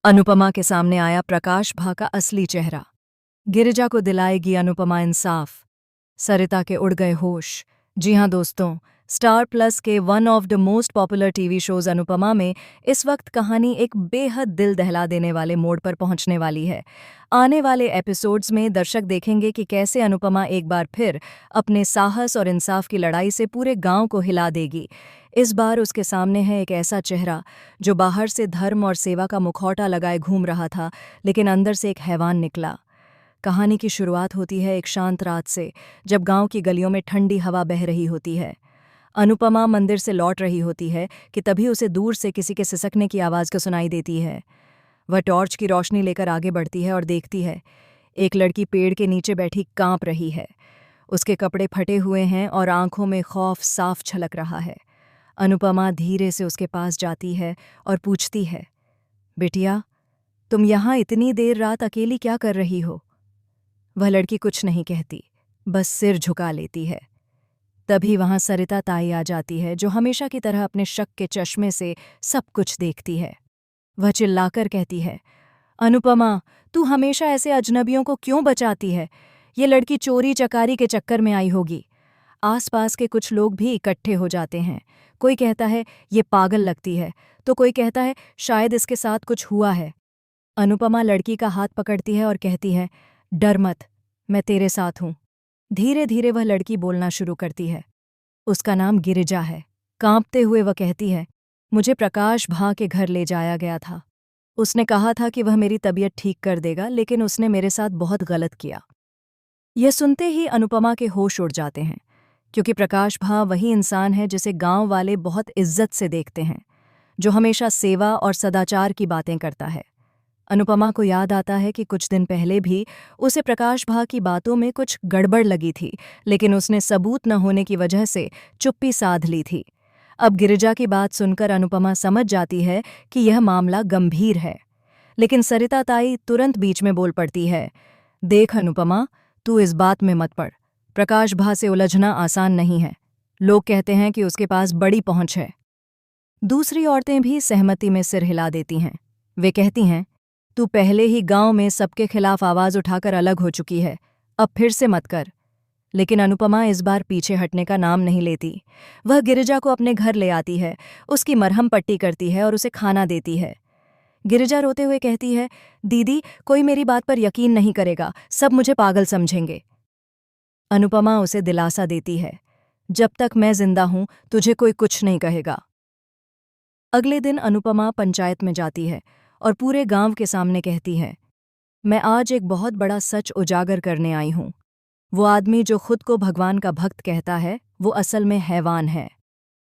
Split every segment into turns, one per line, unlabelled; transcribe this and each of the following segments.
अनुपमा के सामने आया प्रकाश भा का असली चेहरा। गिरिजा को दिलाएगी अनुपमा इंसाफ। सरिता के उड़ गए होश। जी हाँ दोस्तों, स्टार प्लस के one of the most popular TV shows Anupama में इस वक्त कहानी एक बेहद दिल दहला देने वाले मोड़ पर पहुंचने वाली है। आने वाले एपिसोड्स में दर्शक देखेंगे कि कैसे अनुपमा एक बार फिर अपने साहस और इंसाफ की लड़ाई से पूरे गांव को हिला देगी। इस बार उसके सामने है एक ऐसा चेहरा जो बाहर से धर्म और सेवा का मुखौटा लगाए घूम रहा था, लेकिन अंदर से एक हैवान निकला। कहानी की शुरुआत होती है एक शांत रात से, जब गांव की गलियों में ठंडी हवा बह रही होती है। अनुपमा मंदिर से लौट रही होती है कि तभी उसे दूर से किसी के सिसकने की आवाज़ को सुनाई देती है। वह टॉर्च की रोशनी लेकर आगे बढ़ती है और देखती है एक लड़की पेड़ के नीचे बैठी कांप रही है। उसके कपड़े फटे हुए हैं और आंखों में खौफ साफ झलक रहा है। अनुपमा धीरे से उसके पास जाती है और पूछती है, बिटिया, तुम यहाँ इतनी देर रात अकेली क्या कर रही हो? वह लड़की कुछ नहीं कहती, बस सिर झुका लेती है। तभी वहां सरिता ताई आ जाती है, जो हमेशा की तरह अपने शक के चश्मे से सब कुछ देखती है। वह चिल्लाकर कहती है, अनुपमा, तू हमेशा ऐसे अजनबियों को क्यों बचाती है? ये लड़की चोरी चकारी के चक्कर में आई होगी। आसपास के कुछ लोग भी इकट्ठे हो जाते हैं। कोई कहता है ये पागल लगती है, तो कोई कहता है शायद इसके साथ कुछ हुआ है। अनुपमा लड़की का हाथ पकड़ती है और कहती है, डर मत, मैं तेरे साथ हूं। धीरे धीरे वह लड़की बोलना शुरू करती है। उसका नाम गिरिजा है। कांपते हुए वह कहती है, मुझे प्रकाश भा के घर ले जाया गया था। उसने कहा था कि वह मेरी तबीयत ठीक कर देगा, लेकिन उसने मेरे साथ बहुत गलत किया। यह सुनते ही अनुपमा के होश उड़ जाते हैं, क्योंकि प्रकाश भा वही इंसान है जिसे गांव वाले बहुत इज्जत से देखते हैं, जो हमेशा सेवा और सदाचार की बातें करता है। अनुपमा को याद आता है कि कुछ दिन पहले भी उसे प्रकाश भा की बातों में कुछ गड़बड़ लगी थी, लेकिन उसने सबूत न होने की वजह से चुप्पी साध ली थी। अब गिरिजा की बात सुनकर अनुपमा समझ जाती है कि यह मामला गंभीर है। लेकिन सरिता ताई तुरंत बीच में बोल पड़ती है, देख अनुपमा, तू इस बात में मत पड़। प्रकाश भा से उलझना आसान नहीं है। लोग कहते हैं कि उसके पास बड़ी पहुंच है। दूसरी औरतें भी सहमति में सिर हिला देती हैं। वे कहती हैं, तू पहले ही गांव में सबके खिलाफ आवाज उठाकर अलग हो चुकी है, अब फिर से मत कर। लेकिन अनुपमा इस बार पीछे हटने का नाम नहीं लेती। वह गिरिजा को अपने घर ले आती है, उसकी मरहम पट्टी करती है और उसे खाना देती है। गिरिजा रोते हुए कहती है, दीदी, कोई मेरी बात पर यकीन नहीं करेगा, सब मुझे पागल समझेंगे। अनुपमा उसे दिलासा देती है, जब तक मैं जिंदा हूं तुझे कोई कुछ नहीं कहेगा। अगले दिन अनुपमा पंचायत में जाती है और पूरे गांव के सामने कहती है, मैं आज एक बहुत बड़ा सच उजागर करने आई हूं। वो आदमी जो खुद को भगवान का भक्त कहता है, वो असल में हैवान है।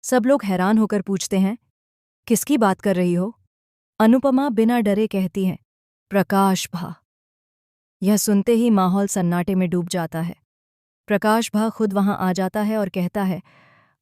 सब लोग हैरान होकर पूछते हैं, किसकी बात कर रही हो? अनुपमा बिना डरे कहती है, प्रकाश भा। यह सुनते ही माहौल सन्नाटे में डूब जाता है। प्रकाश भा खुद वहां आ जाता है और कहता है,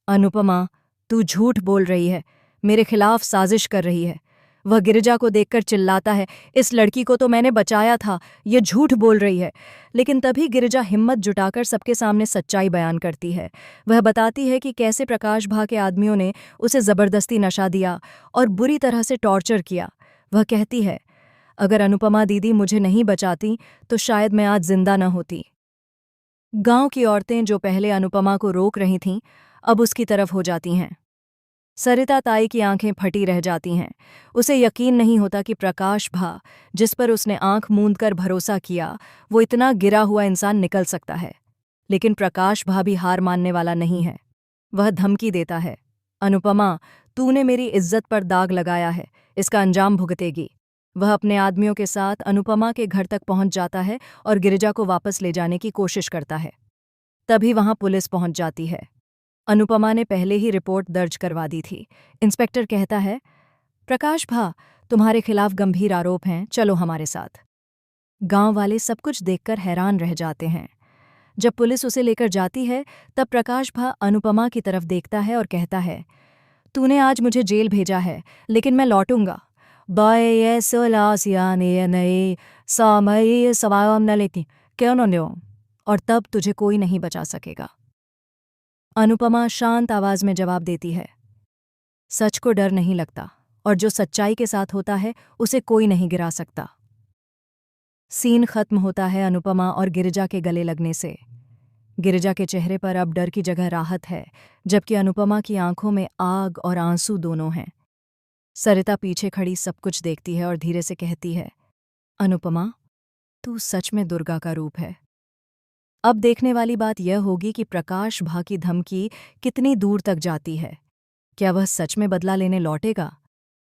अनुपमा, तू झूठ बोल रही है, मेरे खिलाफ साजिश कर रही है। वह गिरिजा को देखकर चिल्लाता है, इस लड़की को तो मैंने बचाया था, ये झूठ बोल रही है। लेकिन तभी गिरिजा हिम्मत जुटाकर सबके सामने सच्चाई बयान करती है। वह बताती है कि कैसे प्रकाश भा के आदमियों ने उसे जबरदस्ती नशा दिया और बुरी तरह से टॉर्चर किया। वह कहती है, अगर अनुपमा दीदी मुझे नहीं बचाती तो शायद मैं आज जिंदा न होती। गांव की औरतें जो पहले अनुपमा को रोक रही थीं, अब उसकी तरफ हो जाती हैं। सरिता ताई की आंखें फटी रह जाती हैं। उसे यकीन नहीं होता कि प्रकाश भा, जिस पर उसने आंख मूंद कर भरोसा किया, वो इतना गिरा हुआ इंसान निकल सकता है। लेकिन प्रकाश भा भी हार मानने वाला नहीं है। वह धमकी देता है, अनुपमा, तूने मेरी इज्जत पर दाग लगाया है, इसका अंजाम भुगतेगी। वह अपने आदमियों के साथ अनुपमा के घर तक पहुंच जाता है और गिरिजा को वापस ले जाने की कोशिश करता है। तभी वहां पुलिस पहुंच जाती है। अनुपमा ने पहले ही रिपोर्ट दर्ज करवा दी थी। इंस्पेक्टर कहता है, प्रकाश भा, तुम्हारे खिलाफ गंभीर आरोप हैं, चलो हमारे साथ। गांव वाले सब कुछ देखकर हैरान रह जाते हैं। जब पुलिस उसे लेकर जाती है, तब प्रकाश भा अनुपमा की तरफ देखता है और कहता है, तूने आज मुझे जेल भेजा है, लेकिन मैं लौटूंगा। और तब तुझे कोई नहीं बचा सकेगा। अनुपमा शांत आवाज में जवाब देती है, सच को डर नहीं लगता और जो सच्चाई के साथ होता है उसे कोई नहीं गिरा सकता। सीन खत्म होता है अनुपमा और गिरिजा के गले लगने से। गिरिजा के चेहरे पर अब डर की जगह राहत है, जबकि अनुपमा की आंखों में आग और आंसू दोनों हैं। सरिता पीछे खड़ी सब कुछ देखती है और धीरे से कहती है, अनुपमा, तू सच में दुर्गा का रूप है। अब देखने वाली बात यह होगी कि प्रकाश भा की धमकी कितनी दूर तक जाती है। क्या वह सच में बदला लेने लौटेगा?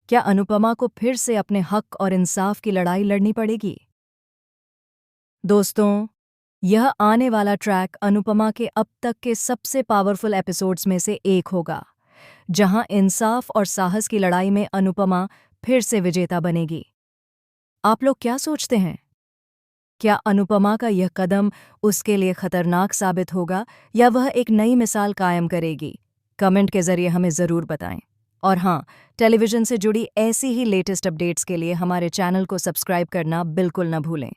क्या अनुपमा को फिर से अपने हक और इंसाफ की लड़ाई लड़नी पड़ेगी? दोस्तों, यह आने वाला ट्रैक अनुपमा के अब तक के सबसे पावरफुल एपिसोड्स में से एक होगा, जहां इंसाफ और साहस की लड़ाई में अनुपमा फिर से विजेता बनेगी। आप लोग क्या सोचते हैं? क्या अनुपमा का यह कदम उसके लिए खतरनाक साबित होगा या वह एक नई मिसाल कायम करेगी? कमेंट के जरिए हमें ज़रूर बताएं। और हाँ, टेलीविज़न से जुड़ी ऐसी ही लेटेस्ट अपडेट्स के लिए हमारे चैनल को सब्सक्राइब करना बिल्कुल न भूलें।